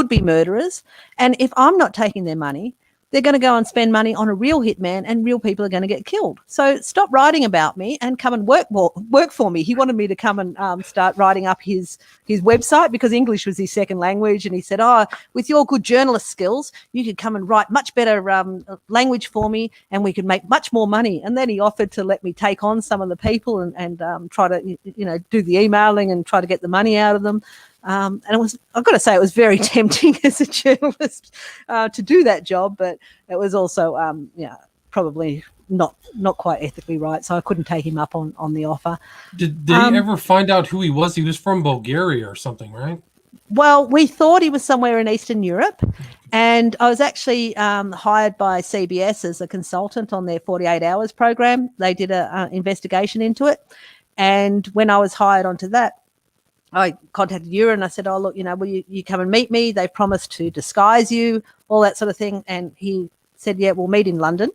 be murderers. And if I'm not taking their money, they're going to go and spend money on a real hitman, and real people are going to get killed. So stop writing about me and come and work for me. He wanted me to come and start writing up his website, because English was his second language. And he said, oh, with your good journalist skills, you could come and write much better language for me, and we could make much more money. And then he offered to let me take on some of the people and try to, do the emailing and try to get the money out of them. And I've got to say, it was very tempting as a journalist to do that job, but it was also, probably not quite ethically right. So I couldn't take him up on the offer. Did they ever find out who he was? He was from Bulgaria or something, right? Well, we thought he was somewhere in Eastern Europe, and I was actually hired by CBS as a consultant on their 48 Hours program. They did an investigation into it. And when I was hired onto that, I contacted you and I said, oh, look, will you come and meet me? They promised to disguise you, all that sort of thing. And he said, yeah, we'll meet in London.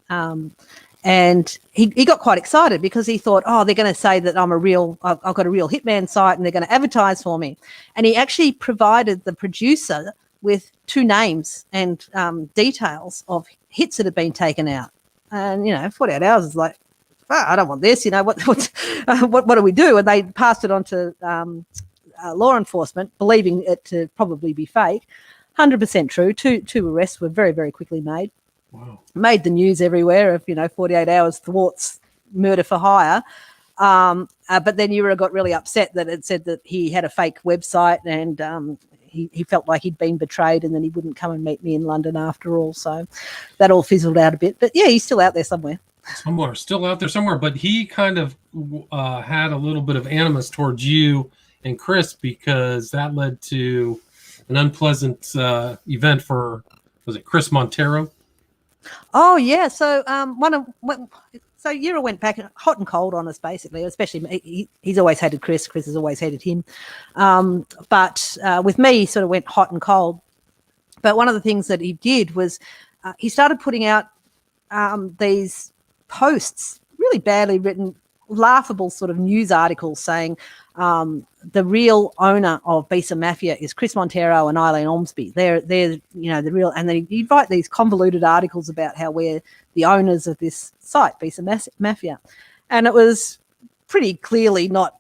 And he got quite excited, because he thought, oh, they're going to say that I've got a real hitman site and they're going to advertise for me. And he actually provided the producer with 2 names and details of hits that had been taken out. And, 48 Hours is like, I don't want this, what do we do? And they passed it on to law enforcement, believing it to probably be fake. 100% true. Two arrests were very, very quickly made. Wow. Made the news everywhere of, 48 Hours thwarts murder for hire. But then Euro got really upset that it said that he had a fake website, and he felt like he'd been betrayed, and then he wouldn't come and meet me in London after all. So that all fizzled out a bit. But yeah, he's still out there somewhere. Still out there somewhere, but he kind of had a little bit of animus towards you and Chris, because that led to an unpleasant event for, was it Chris Montero? Oh yeah, so so Euro went back hot and cold on us, basically. Especially he's always hated Chris. Chris has always hated him, but with me, he sort of went hot and cold. But one of the things that he did was he started putting out these posts, really badly written, laughable sort of news articles saying the real owner of Bisa Mafia is Chris Montero and Eileen Ormsby. They're the real, and then he'd write these convoluted articles about how we're the owners of this site, Bisa Mafia. And it was pretty clearly not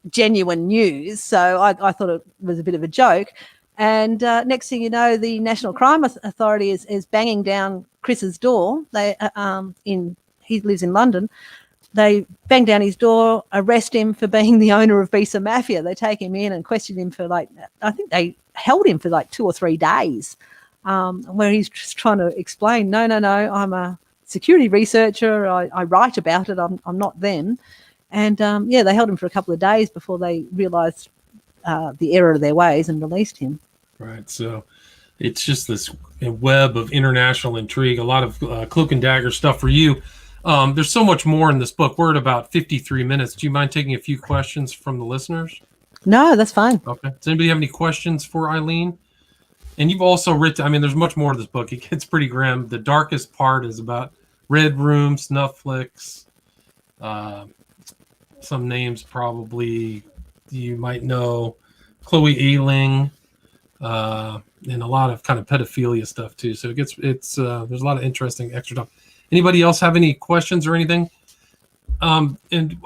genuine news. So I thought it was a bit of a joke. And next thing you know, the National Crime Authority is banging down Chris's door. He lives in London. They bang down his door, arrest him for being the owner of Bisa Mafia. They take him in and question him for I think they held him for 2 or 3 days, where he's just trying to explain, no, I'm a security researcher. I write about it. I'm not them. And they held him for a couple of days before they realised the error of their ways and released him. Right. So it's just this web of international intrigue, a lot of cloak and dagger stuff for you. There's so much more in this book. We're at about 53 minutes. Do you mind taking a few questions from the listeners? No, that's fine. Okay. Does anybody have any questions for Eileen? And you've also written, there's much more to this book. It gets pretty grim. The darkest part is about Red Room, Snufflix, some names probably you might know, Chloe Ailing, and a lot of kind of pedophilia stuff too. So there's a lot of interesting extra stuff. Anybody else have any questions or anything? And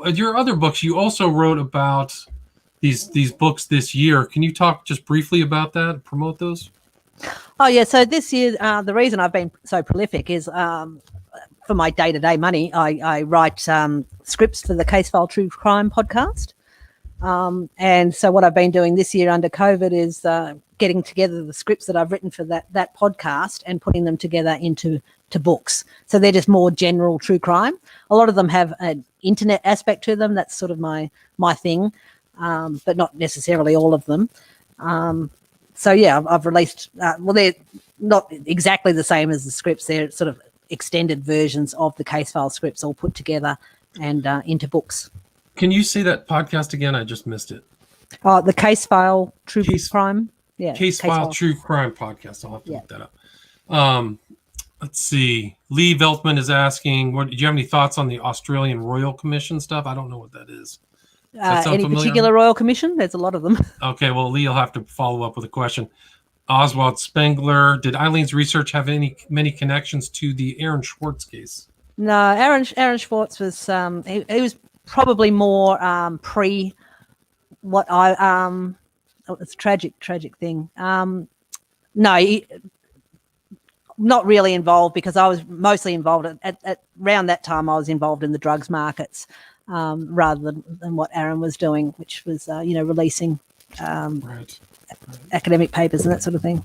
your other books, you also wrote about these books this year. Can you talk just briefly about that, promote those? Oh yeah, so this year, the reason I've been so prolific is for my day-to-day money, I write scripts for the Case File True Crime podcast. And so what I've been doing this year under COVID is getting together the scripts that I've written for that podcast and putting them together into books. So they're just more general true crime. A lot of them have an internet aspect to them. That's sort of my thing, but not necessarily all of them. So yeah, I've released, they're not exactly the same as the scripts. They're sort of extended versions of the case file scripts all put together and into books. Can you say that podcast again? I just missed it. The Case File True Crime. Yeah. Case File True Crime podcast. I'll have to look that up. Let's see. Lee Veltman is asking, do you have any thoughts on the Australian Royal Commission stuff? I don't know what that is. Any particular Royal Commission? There's a lot of them. Okay, well, Lee will have to follow up with a question. Oswald Spengler, did Eileen's research have many connections to the Aaron Schwartz case? No, Aaron Schwartz was he was probably more pre what it's a tragic thing. No, not really involved, because I was mostly involved at around that time. I was involved in the drugs markets rather than what Aaron was doing, which was releasing academic papers and that sort of thing.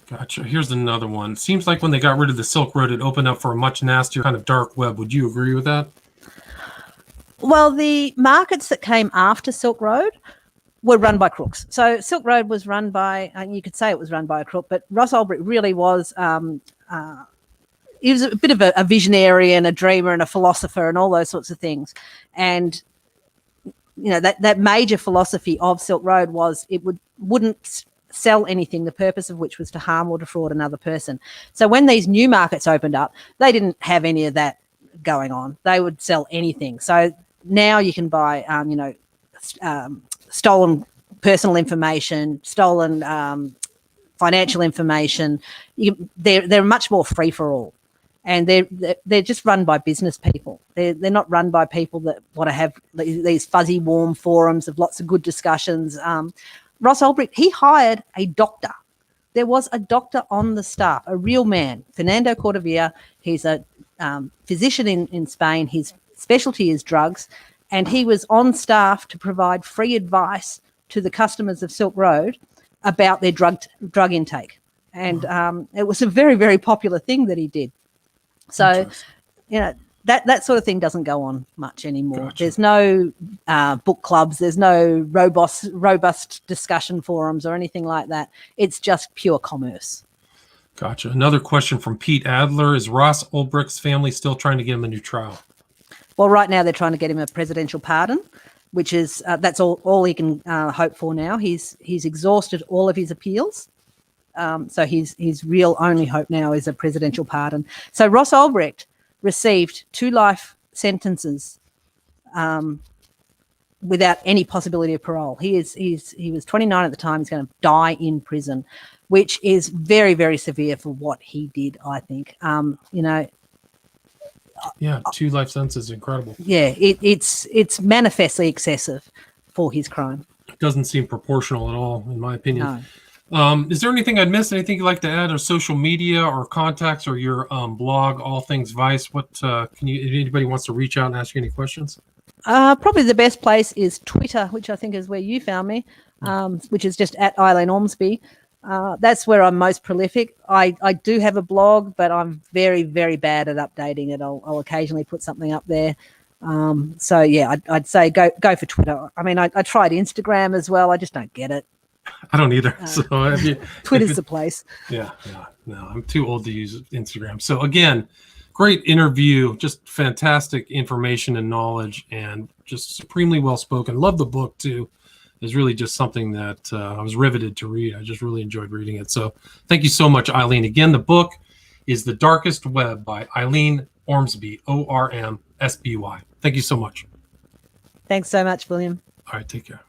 Gotcha. Here's another one. Seems like when they got rid of the Silk Road, it opened up for a much nastier kind of dark web. Would you agree with that? Well, the markets that came after Silk Road were run by crooks. So Silk Road was run by, you could say it was run by a crook, but Ross Ulbricht really was, he was a bit of a visionary and a dreamer and a philosopher and all those sorts of things. And, that major philosophy of Silk Road was it wouldn't sell anything, the purpose of which was to harm or defraud another person. So when these new markets opened up, they didn't have any of that going on. They would sell anything. So now you can buy, stolen personal information, stolen financial information. They're much more free for all, and they're just run by business people. They're not run by people that want to have these fuzzy, warm forums of lots of good discussions. Ross Ulbricht, he hired a doctor. There was a doctor on the staff, a real man, Fernando Cordovilla. He's a physician in Spain. His specialty is drugs, and he was on staff to provide free advice to the customers of Silk Road about their drug intake. And it was a very, very popular thing that he did. So, that sort of thing doesn't go on much anymore. Gotcha. There's no book clubs. There's no robust discussion forums or anything like that. It's just pure commerce. Gotcha. Another question from Pete Adler. Is Ross Ulbricht's family still trying to get him a new trial? Well, right now they're trying to get him a presidential pardon, which is that's all he can hope for now. He's exhausted all of his appeals. So his real only hope now is a presidential pardon. So Ross Ulbricht received 2 life sentences without any possibility of parole. He was 29 at the time. He's going to die in prison, which is very, very severe for what he did, I think. Yeah, 2 life sentences is incredible. Yeah, it's manifestly excessive for his crime. It doesn't seem proportional at all, in my opinion. No. Is there anything I'd missed? Anything you'd like to add, or social media, or contacts, or your blog, All Things Vice? What if anybody wants to reach out and ask you any questions? Probably the best place is Twitter, which I think is where you found me, which is just at Eileen Ormsby. That's where I'm most prolific. I do have a blog, but I'm very, very bad at updating it. I'll occasionally put something up there. So yeah, I'd say go for Twitter. I mean, I tried Instagram as well. I just don't get it. I don't either. So Twitter's the place. Yeah. No, I'm too old to use Instagram. So again, great interview, just fantastic information and knowledge, and just supremely well spoken. Love the book too. It's really just something that I was riveted to read. I just really enjoyed reading it. So thank you so much, Eileen. Again, the book is The Darkest Web by Eileen Ormsby, Ormsby. Thank you so much. Thanks so much, William. All right, take care.